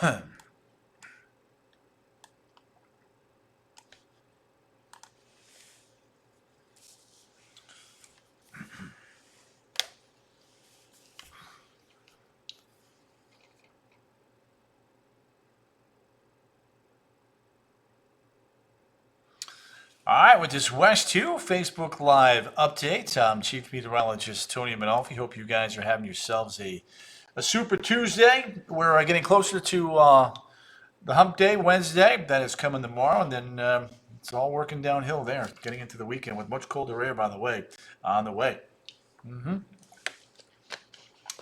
All right, with this West 2 Facebook Live update, I'm Chief Meteorologist Tony Manolfi. Hope you guys are having yourselves a super Tuesday. We're getting closer to the hump day, Wednesday. That is coming tomorrow, and then it's all working downhill there, getting into the weekend with much colder air, by the way, on the way.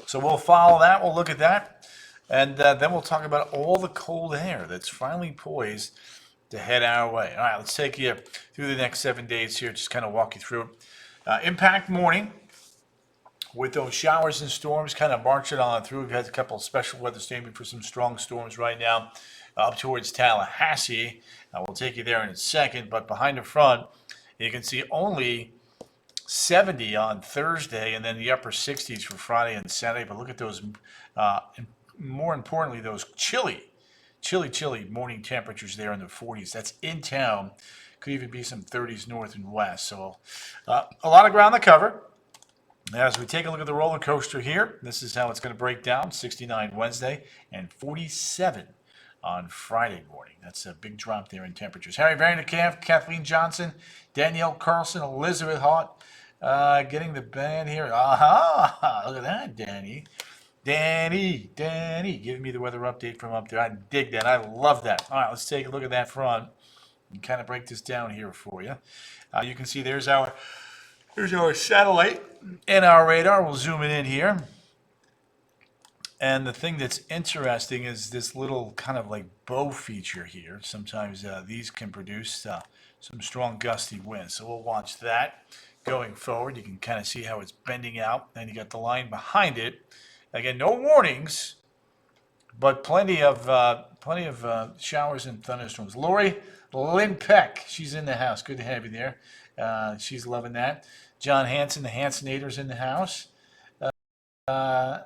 So we'll follow that. We'll look at that. And then we'll talk about all the cold air that's finally poised to head our way. All right, let's take you through the next 7 days here, just kind of walk you through it. Impact morning with those showers and storms kind of marching on through. We've had a couple of special weather standing for some strong storms right now up towards Tallahassee. We'll take you there in a second, but behind the front, you can see only 70 on Thursday and then the upper 60s for Friday and Saturday. But look at those, more importantly, those chilly morning temperatures there in the 40s. That's in town. Could even be some 30s north and west. So a lot of ground to cover. As we take a look at the roller coaster here, this is how it's going to break down. 69 Wednesday and 47 on Friday morning. That's a big drop there in temperatures. Harry Vanderkamp, Kathleen Johnson, Danielle Carlson, Elizabeth Haught getting the band here. Aha! Look at that, Danny. Danny, giving me the weather update from up there. I dig that. I love that. All right, let's take a look at that front and kind of break this down here for you. You can see there's our satellite and our radar. We'll zoom it in here. And the thing that's interesting is this little kind of like bow feature here. Sometimes these can produce some strong gusty winds. So we'll watch that going forward. You can kind of see how it's bending out. Then you got the line behind it. Again, no warnings, but plenty of showers and thunderstorms. Lori Lynn Peck, she's in the house. Good to have you there. She's loving that. John Hanson, the Hansonators in the house. There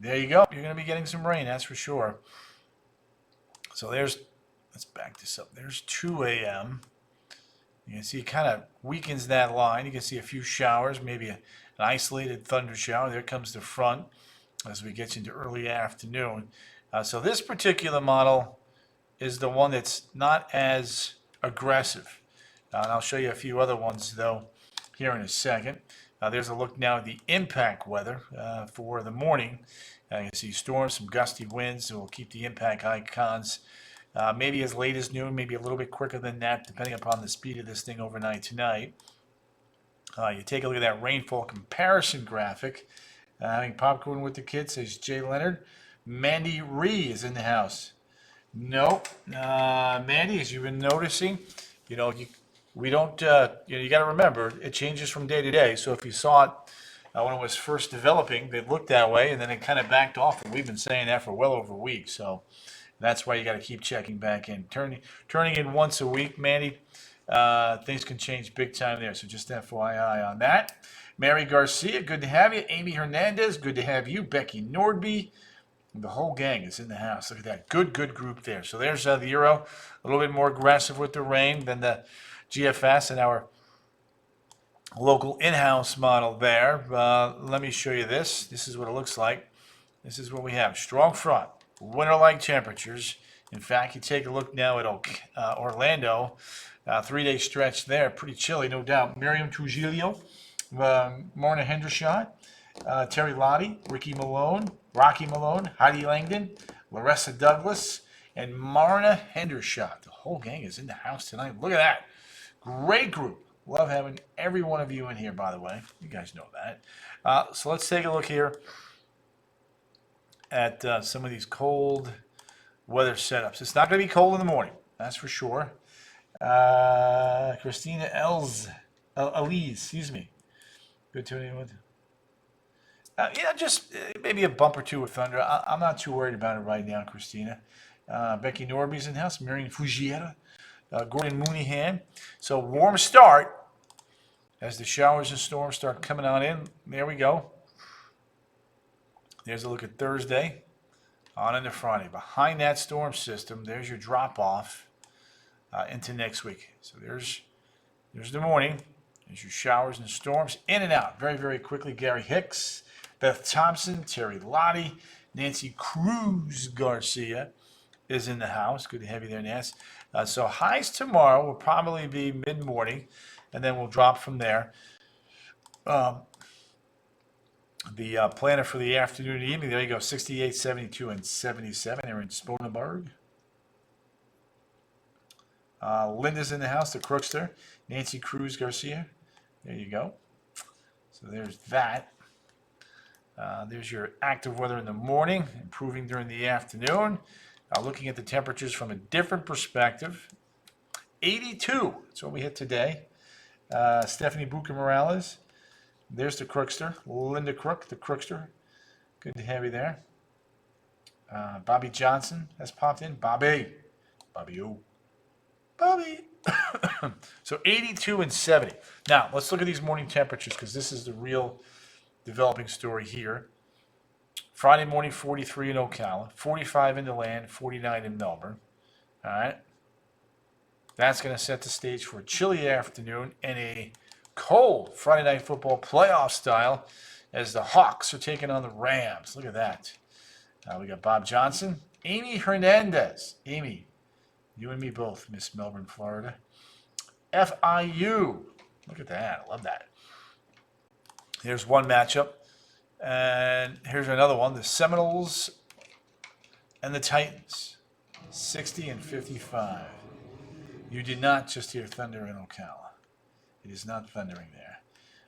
you go. You're going to be getting some rain, that's for sure. So let's back this up. There's 2 a.m. You can see it kind of weakens that line. You can see a few showers, maybe an isolated thunder shower. There comes the front as we get into early afternoon. So this particular model is the one that's not as aggressive. And I'll show you a few other ones, though, here in a second. There's a look now at the impact weather for the morning. You can see storms, some gusty winds, so we'll keep the impact icons maybe as late as noon, maybe a little bit quicker than that, depending upon the speed of this thing overnight tonight. You take a look at that rainfall comparison graphic. Having popcorn with the kids, says Jay Leonard. Mandy Ree is in the house. Nope. Mandy, as you've been noticing, we don't, you got to remember, it changes from day to day. So if you saw it when it was first developing, it looked that way, and then it kind of backed off. And we've been saying that for well over a week. So that's why you got to keep checking back in. Turning in once a week, Mandy, things can change big time there. So just FYI on that. Mary Garcia, good to have you. Amy Hernandez, good to have you. Becky Nordby. The whole gang is in the house. Look at that. Good group there. So there's the Euro, a little bit more aggressive with the rain than the GFS and our local in-house model there. Let me show you this. This is what it looks like. This is what we have. Strong front, winter-like temperatures. In fact, you take a look now at Orlando, 3-day stretch there. Pretty chilly, no doubt. Miriam Trujillo, Marna Hendershot, Terry Lottie, Rocky Malone, Heidi Langdon, Larissa Douglas, and Marna Hendershot. The whole gang is in the house tonight. Look at that. Great group. Love having every one of you in here, by the way. You guys know that. So let's take a look here at some of these cold weather setups. It's not going to be cold in the morning, that's for sure. Christina Elise, excuse me. Good to you. Just maybe a bump or two with thunder. I'm not too worried about it right now, Christina. Becky Norby's in the house. Marion Fugiera. Gordon Mooneyhan. So warm start as the showers and storms start coming on in. There we go. There's a look at Thursday. On into Friday. Behind that storm system, there's your drop-off into next week. So there's the morning. There's your showers and storms. In and out very, very quickly. Gary Hicks, Beth Thompson, Terry Lottie, Nancy Cruz Garcia is in the house. Good to have you there, Nance. So highs tomorrow will probably be mid-morning, and then we'll drop from there. The planner for the afternoon and evening, there you go, 68, 72, and 77. They're in Sponenberg. Linda's in the house, the Crookster. Nancy Cruz Garcia. There you go. So there's that. There's your active weather in the morning, improving during the afternoon. Looking at the temperatures from a different perspective. 82, that's what we hit today. Stephanie Buca Morales. There's the Crookster. Linda Crook, the Crookster. Good to have you there. Bobby Johnson has popped in. Bobby. O. Bobby. So 82 and 70. Now, let's look at these morning temperatures because this is the real developing story here. Friday morning, 43 in Ocala, 45 in DeLand, 49 in Melbourne. All right. That's going to set the stage for a chilly afternoon and a cold Friday Night Football playoff style as the Hawks are taking on the Rams. Look at that. We got Bob Johnson, Amy Hernandez. Amy, you and me both, Miss Melbourne, Florida. FIU. Look at that. I love that. Here's one matchup. And here's another one. The Seminoles and the Titans. 60 and 55. You did not just hear thunder in Ocala. It is not thundering there.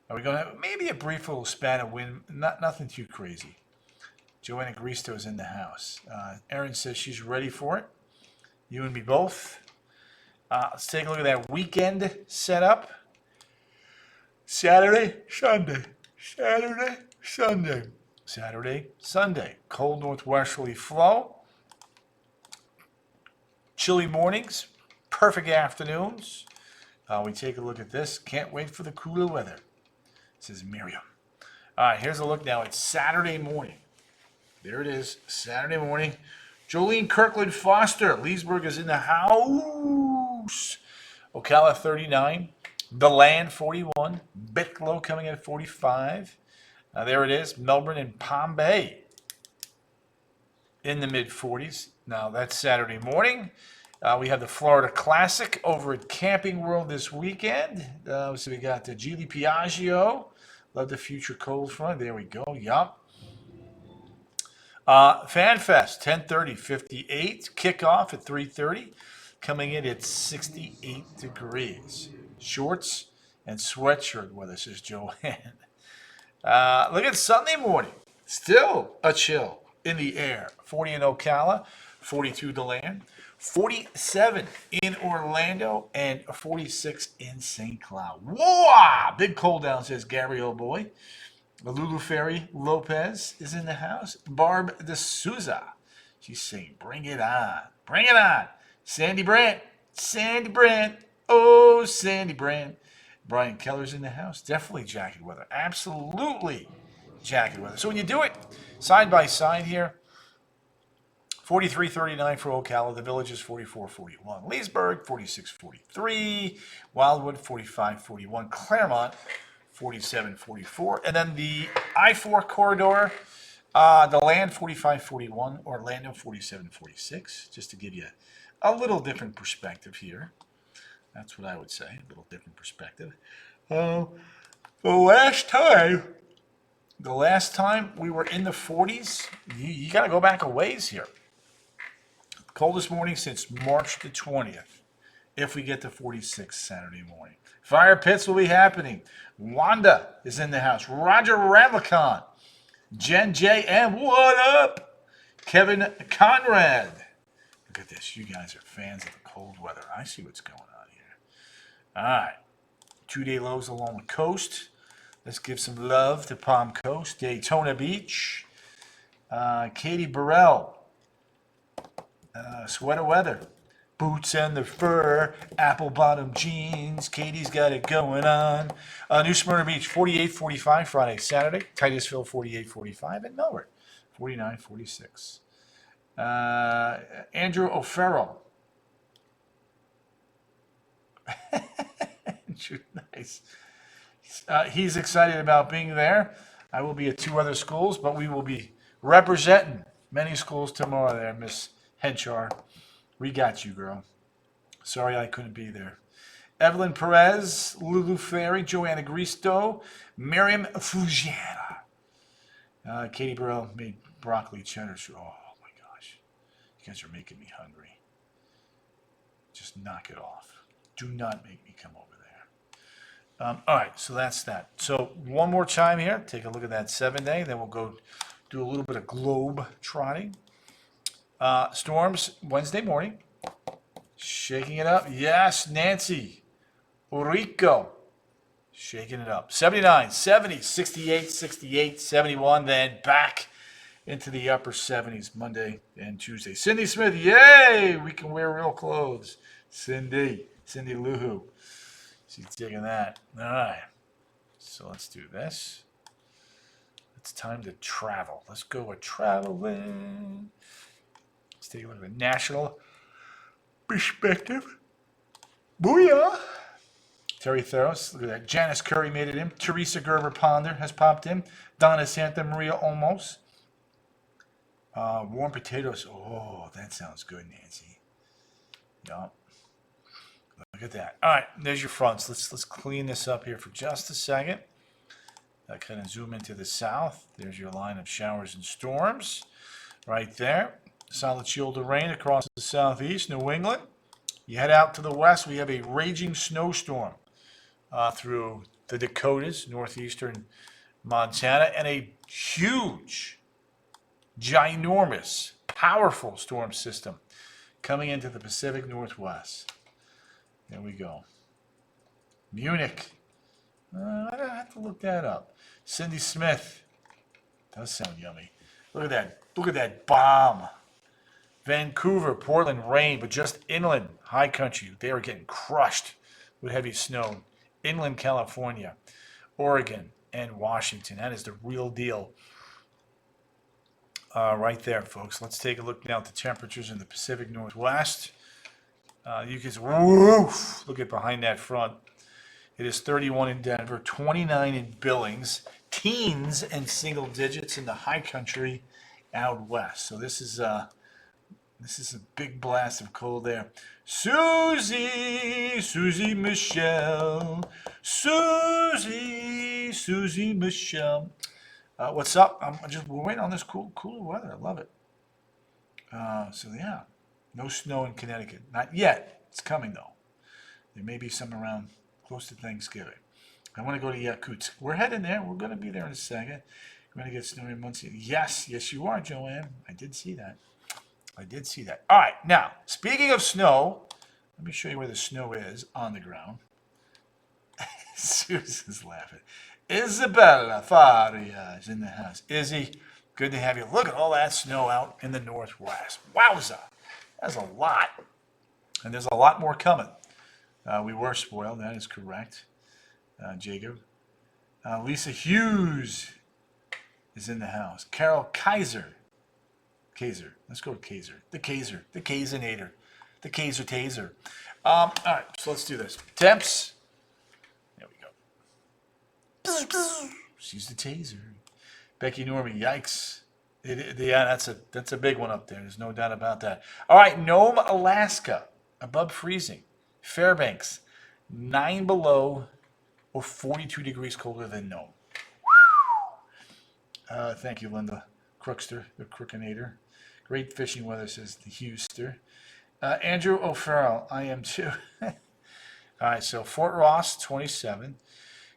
Are we going to have maybe a brief little span of wind? Nothing too crazy. Joanna Gristo is in the house. Erin says she's ready for it. You and me both. Let's take a look at that weekend setup. Saturday, Sunday. Cold northwesterly flow. Chilly mornings. Perfect afternoons. We take a look at this. Can't wait for the cooler weather, says Miriam. All right, here's a look now. It's Saturday morning. There it is, Saturday morning. Jolene Kirkland Foster. Leesburg is in the house. Ocala 39. DeLand 41. Bicklow coming in at 45. There it is. Melbourne and Palm Bay in the mid-40s. Now, that's Saturday morning. We have the Florida Classic over at Camping World this weekend. So we got the Gili Piaggio. Love the future cold front. There we go. Yup. Fan Fest, 10:30, 58. Kickoff at 3:30. Coming in at 68 degrees. Shorts and sweatshirt weather, says Joanne. Look at Sunday morning. Still a chill in the air. 40 in Ocala, 42 DeLand, 47 in Orlando, and 46 in St. Cloud. Whoa! Big cold down, says Gary, oh boy. Lulu Ferry Lopez is in the house. Barb D'Souza. She's saying, bring it on. Bring it on. Sandy Brandt. Oh, Sandy Brandt. Brian Keller's in the house. Definitely jacket weather. Absolutely jacket weather. So when you do it side by side here, 43-39 for Ocala. The Village is 44-41. Leesburg, 46-43. Wildwood, 45-41. Claremont, 47-44. And then the I-4 corridor, DeLand 45-41, Orlando 47-46, just to give you a little different perspective here. That's what I would say, a little different perspective. The last time we were in the 40s, you got to go back a ways here. Coldest morning since March the 20th, if we get to 46 Saturday morning. Fire pits will be happening. Wanda is in the house. Roger Radlicon. Jen J.M. What up? Kevin Conrad. Look at this. You guys are fans of the cold weather. I see what's going on here. All right. 2-day lows along the coast. Let's give some love to Palm Coast. Daytona Beach. Katie Burrell. Sweater weather. Boots and the fur, apple bottom jeans. Katie's got it going on. New Smyrna Beach, 48-45 Friday, Saturday. Titusville, 48-45. And Melbourne, 49-46. Andrew O'Farrell. Nice. He's excited about being there. I will be at 2 other schools, but we will be representing many schools tomorrow there, Miss Henchar. We got you, girl. Sorry I couldn't be there. Evelyn Perez, Lulu Ferry, Joanna Gristo, Miriam Fugiera. Katie Burrell made broccoli cheddar. Oh my gosh. You guys are making me hungry. Just knock it off. Do not make me come over there. All right, so that's that. So one more time here. Take a look at that 7-day. Then we'll go do a little bit of globe trotting. Storms Wednesday morning. Shaking it up. Yes, Nancy. Rico. Shaking it up. 79, 70, 68, 68, 71. Then back into the upper 70s Monday and Tuesday. Cindy Smith. Yay! We can wear real clothes. Cindy Luhu. She's digging that. All right. So let's do this. It's time to travel. Let's go traveling. Let's take a look at the national perspective. Booyah! Terry Theros, look at that. Janice Curry made it in. Teresa Gerber Ponder has popped in. Donna Santa Maria Olmos. Warm potatoes. Oh, that sounds good, Nancy. Yup. Look at that. All right, there's your fronts. Let's clean this up here for just a second. Kind of zoom into the south. There's your line of showers and storms right there. Solid shield of rain across the southeast, New England. You head out to the west, we have a raging snowstorm through the Dakotas, northeastern Montana, and a huge, ginormous, powerful storm system coming into the Pacific Northwest. There we go. Munich. I don't have to look that up. Cindy Smith. Does sound yummy. Look at that. Look at that bomb. Vancouver, Portland, rain, but just inland, high country. They are getting crushed with heavy snow. Inland California, Oregon, and Washington. That is the real deal right there, folks. Let's take a look now at the temperatures in the Pacific Northwest. You can woof, look at behind that front. It is 31 in Denver, 29 in Billings, teens and single digits in the high country out west. So this is a big blast of cold there. Susie Michelle, Susie Michelle. What's up? We're waiting on this cooler weather. I love it. So yeah, no snow in Connecticut. Not yet. It's coming though. There may be some around close to Thanksgiving. I want to go to Yakutsk. We're heading there. We're going to be there in a second. We're going to get snow in Muncie. Yes, you are, Joanne. I did see that. All right, now, speaking of snow, let me show you where the snow is on the ground. Susan's laughing. Isabella Faria is in the house. Izzy, good to have you. Look at all that snow out in the Northwest. Wowza. That's a lot. And there's a lot more coming. We were spoiled. That is correct, Jacob. Lisa Hughes is in the house. Carol Kaiser. Let's go with Kaiser. The Kazinator. The Kaiser Taser. All right, so let's do this. Temps. There we go. She's the taser. Becky Normie, yikes. Yeah, that's a big one up there. There's no doubt about that. All right, Nome, Alaska, above freezing. Fairbanks, 9 below or 42 degrees colder than Nome. Thank you, Linda. Crookster, the Crookinator. Great fishing weather, says the Hewster. Andrew O'Farrell, I am too. All right, so Fort Ross, 27.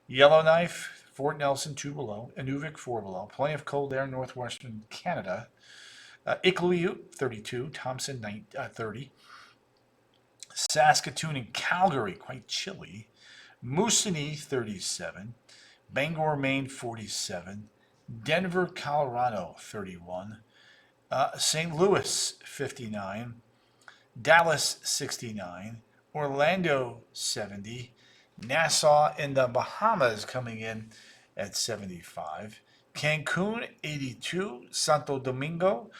Yellowknife, Fort Nelson, 2 below. Inuvik, 4 below. Plenty of cold air in northwestern Canada. Iqaluit, 32. Thompson, 30. Saskatoon and Calgary, quite chilly. Moosonee, 37. Bangor, Maine, 47. Denver, Colorado, 31. St. Louis, 59. Dallas, 69. Orlando, 70. Nassau in the Bahamas coming in at 75. Cancun, 82. Santo Domingo,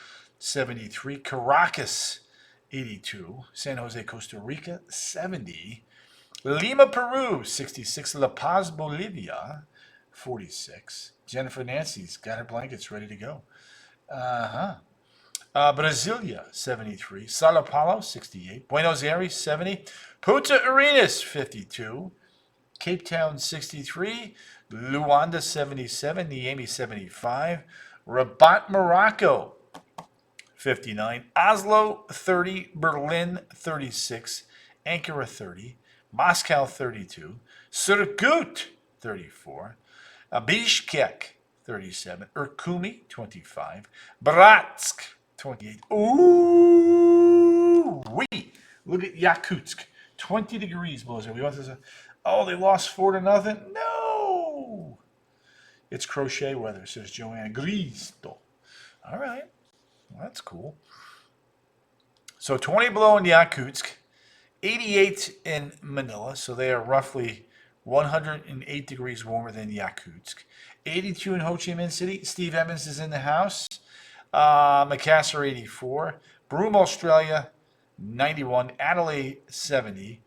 73. Caracas, 82. San Jose, Costa Rica, 70. Lima, Peru, 66. La Paz, Bolivia, 46. Jennifer Nancy's got her blankets ready to go. Uh-huh. Brasilia, 73. Sao Paulo, 68. Buenos Aires, 70. Punta Arenas, 52. Cape Town, 63. Luanda, 77. Niamey, 75. Rabat, Morocco, 59. Oslo, 30. Berlin, 36. Ankara, 30. Moscow, 32. Surgut, 34. Bishkek, 37. Irkutsk, 25. Bratsk, 28. Ooh, wee. Look at Yakutsk. 20 degrees below zero. We want to say, oh, they lost 4-0. No. It's crochet weather, says Joanne. Gristo. All right. Well, that's cool. So 20 below in Yakutsk, 88 in Manila. So they are roughly 108 degrees warmer than Yakutsk. 82 in Ho Chi Minh City. Steve Evans is in the house. Makassar, 84. Broome, Australia, 91. Adelaide, 70.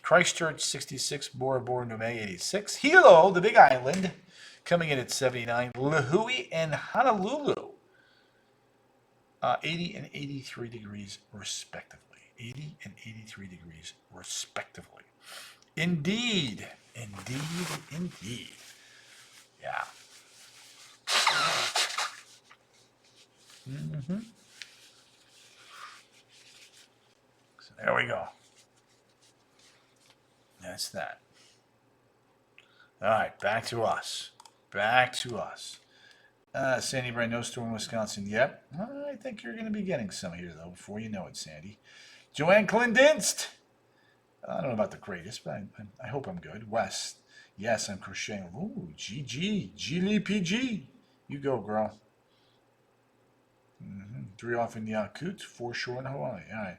Christchurch, 66. Bora Bora, Nume, 86. Hilo, the Big Island, coming in at 79. Lihue and Honolulu, 80 and 83 degrees respectively. 80 and 83 degrees respectively. Indeed. Indeed, indeed. Yeah. Mm-hmm. So there we go. That's that. All right, back to us. Back to us. Sandy Bray, no storm in Wisconsin yet. I think you're going to be getting some here, though, before you know it, Sandy. Joanne Clendinst. I don't know about the greatest, but I hope I'm good. West. Yes, I'm crocheting. Ooh, GG. Gili PG. You go, girl. 3 off in Yakut, 4 short in Hawaii. All right.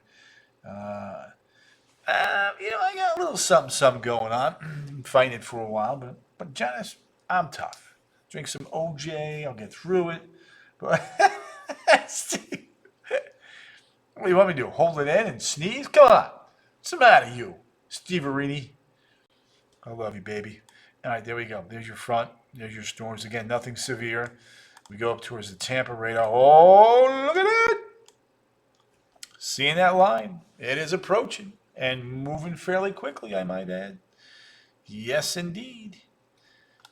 I got a little something going on. I'm fighting it for a while, but Janice, I'm tough. Drink some OJ, I'll get through it. But Steve, what do you want me to do? Hold it in and sneeze? Come on. What's the matter, you, Steve Arini? I love you, baby. All right, there we go. There's your front. There's your storms. Again, nothing severe. We go up towards the Tampa radar. Oh, look at it. Seeing that line. It is approaching and moving fairly quickly, I might add. Yes, indeed.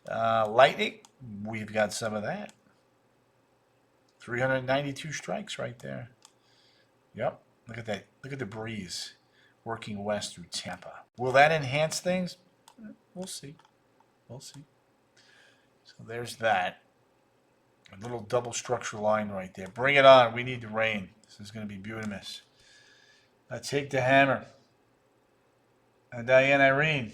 Lightning, we've got some of that. 392 strikes right there. Yep. Look at that. Look at the breeze working west through Tampa. Will that enhance things? We'll see. We'll see. So there's that. A little double structure line right there. Bring it on. We need the rain. This is going to be beautiful. Take the hammer. Diane Irene.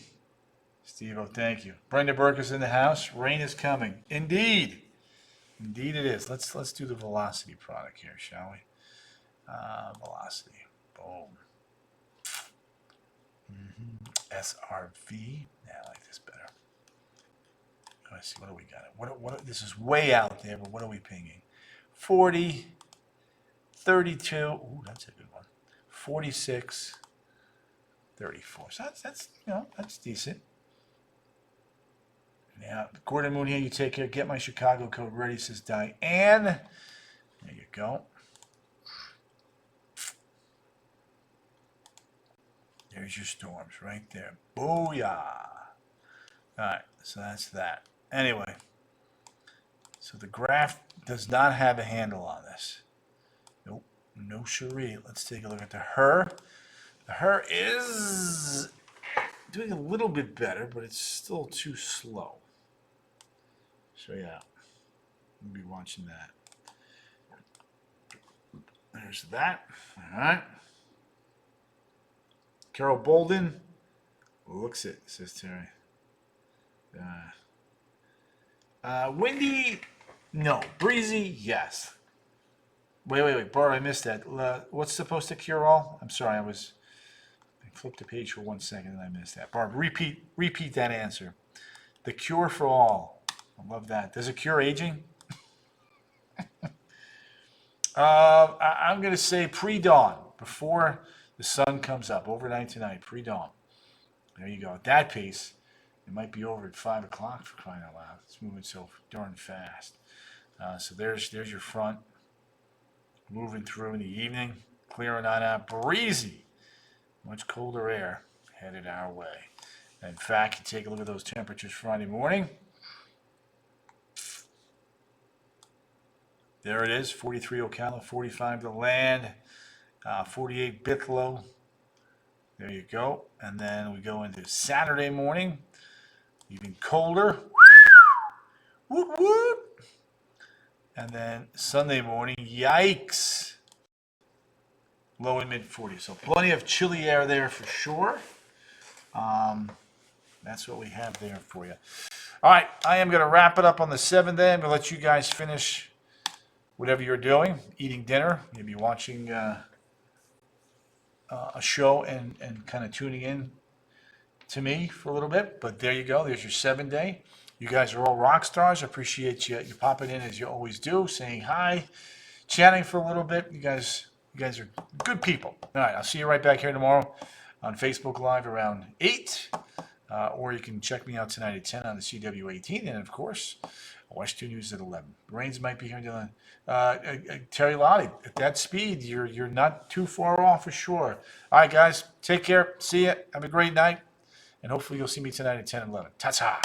Steve-O, thank you. Brenda Burke is in the house. Rain is coming. Indeed. Indeed it is. Let's do the velocity product here, shall we? Velocity. Boom. SRV. Yeah, I like this better. Let's see. What do we got? What? This is way out there, but what are we pinging? 40, 32. Ooh, that's a good one. 46, 34. So that's that's decent. Yeah, Gordon Moon here. You take care. Get my Chicago code ready, says Diane. There you go. There's your storms right there. Booyah. All right, so that's that. Anyway, so the graph does not have a handle on this. Nope, no siree. Let's take a look at the her. The her is doing a little bit better, but it's still too slow. So yeah, we'll be watching that. There's that. All right. Carol Bolden looks it, says Terry. Windy, no. Breezy, yes. Wait, Barb, I missed that. What's supposed to cure all? I'm sorry, I flipped the page for 1 second and I missed that. Barb, repeat that answer. The cure for all. I love that. Does it cure aging? I'm going to say pre-dawn, before the sun comes up, overnight tonight, pre-dawn. There you go. At that pace, it might be over at 5 o'clock, for crying out loud. It's moving so darn fast. So there's your front, moving through in the evening, clearing on out, breezy, much colder air headed our way. And in fact, you take a look at those temperatures Friday morning. There it is, 43 Ocala, 45 the land, 48 Bithlo. There you go. And then we go into Saturday morning, even colder. Woot woot. And then Sunday morning, yikes, low and mid 40s. So plenty of chilly air there for sure. That's what we have there for you. All right, I am going to wrap it up on the 7th day. I'm going to let you guys finish whatever you're doing, eating dinner, maybe watching a show and kind of tuning in to me for a little bit. But there you go. There's your 7 day. You guys are all rock stars. I appreciate you popping in as you always do, saying hi, chatting for a little bit. You guys are good people. All right, I'll see you right back here tomorrow on Facebook Live around 8. Or you can check me out tonight at 10 on the CW18. And, of course, West 2 News at 11. Rains might be here until Terry Lottie, at that speed, you're not too far off for sure. All right, guys, take care. See ya. Have a great night. And hopefully you'll see me tonight at 10 and 11. Ta-ta.